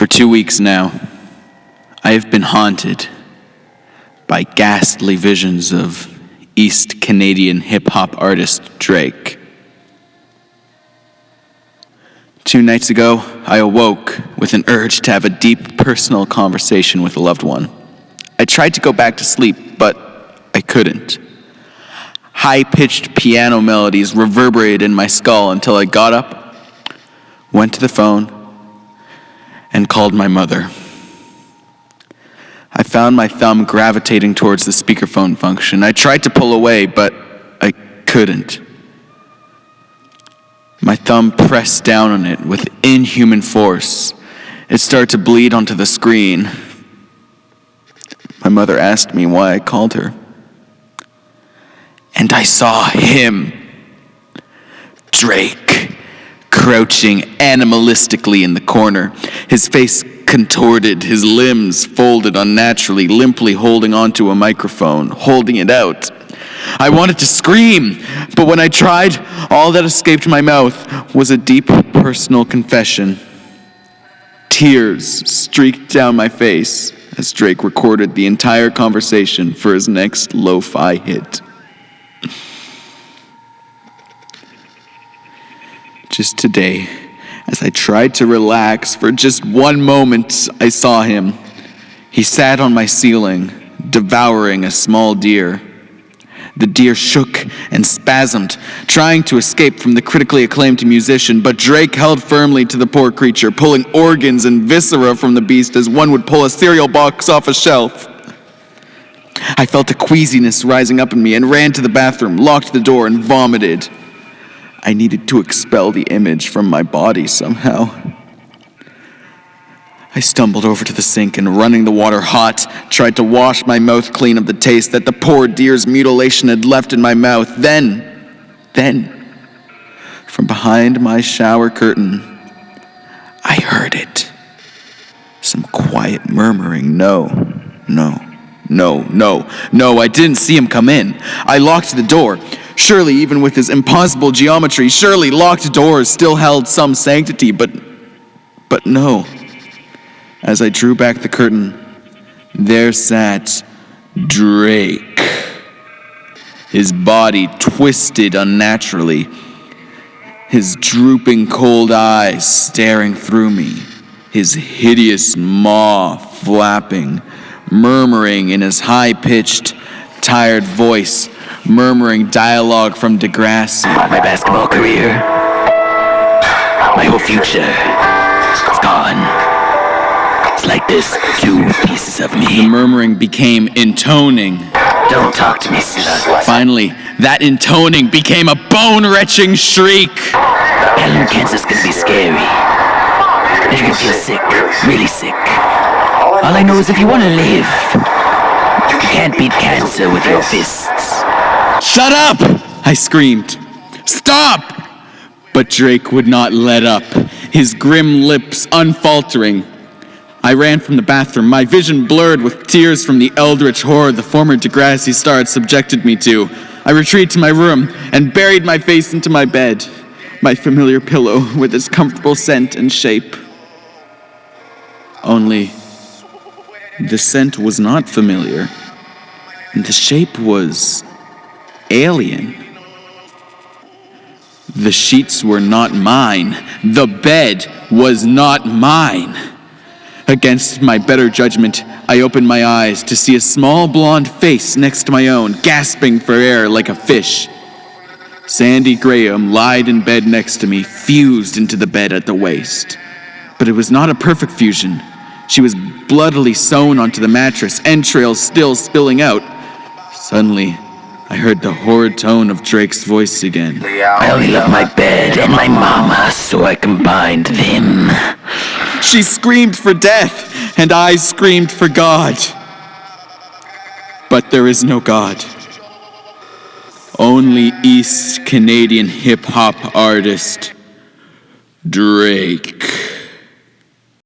For 2 weeks now, I have been haunted by ghastly visions of East Canadian hip-hop artist Drake. 2 nights ago, I awoke with an urge to have a deep personal conversation with a loved one. I tried to go back to sleep, but I couldn't. High-pitched piano melodies reverberated in my skull until I got up, went to the phone, and called my mother. I found my thumb gravitating towards the speakerphone function. I tried to pull away, but I couldn't. My thumb pressed down on it with inhuman force. It started to bleed onto the screen. My mother asked me why I called her. And I saw him, Drake, crouching animalistically in the corner, his face contorted, his limbs folded unnaturally, limply holding onto a microphone, holding it out. I wanted to scream, but when I tried, all that escaped my mouth was a deep personal confession. Tears streaked down my face as Drake recorded the entire conversation for his next lo-fi hit. Just today, as I tried to relax for just one moment, I saw him. He sat on my ceiling, devouring a small deer. The deer shook and spasmed, trying to escape from the critically acclaimed musician, but Drake held firmly to the poor creature, pulling organs and viscera from the beast as one would pull a cereal box off a shelf. I felt a queasiness rising up in me and ran to the bathroom, locked the door, and vomited. I needed to expel the image from my body somehow. I stumbled over to the sink and, running the water hot, tried to wash my mouth clean of the taste that the poor deer's mutilation had left in my mouth. Then, from behind my shower curtain, I heard it. Some quiet murmuring, no, I didn't see him come in. I locked the door. Surely, even with his impossible geometry, surely locked doors still held some sanctity, but no. As I drew back the curtain, there sat Drake. His body twisted unnaturally, his drooping cold eyes staring through me, his hideous maw flapping, murmuring in his high-pitched, tired voice, murmuring dialogue from Degrassi. My basketball career, my whole future, it's gone. It's like there's 2 pieces of me. The murmuring became intoning. Don't talk to me, slut. Finally, that intoning became a bone-wrenching shriek. Colon cancer's gonna be scary. And you can feel sick, really sick. All I know is if you wanna live, you can't beat cancer with your fists. Shut up! I screamed. Stop! But Drake would not let up, his grim lips unfaltering. I ran from the bathroom, my vision blurred with tears from the eldritch horror the former Degrassi star had subjected me to. I retreated to my room and buried my face into my bed, my familiar pillow with its comfortable scent and shape. Only, the scent was not familiar, and the shape was alien. The sheets were not mine. The bed was not mine. Against my better judgment, I opened my eyes to see a small blonde face next to my own, gasping for air like a fish. Sandy Graham lied in bed next to me, fused into the bed at the waist. But it was not a perfect fusion. She was bloodily sewn onto the mattress, entrails still spilling out. Suddenly, I heard the horrid tone of Drake's voice again. I only love my bed and my mama, so I combined them. She screamed for death, and I screamed for God. But there is no God. Only East Canadian hip-hop artist Drake.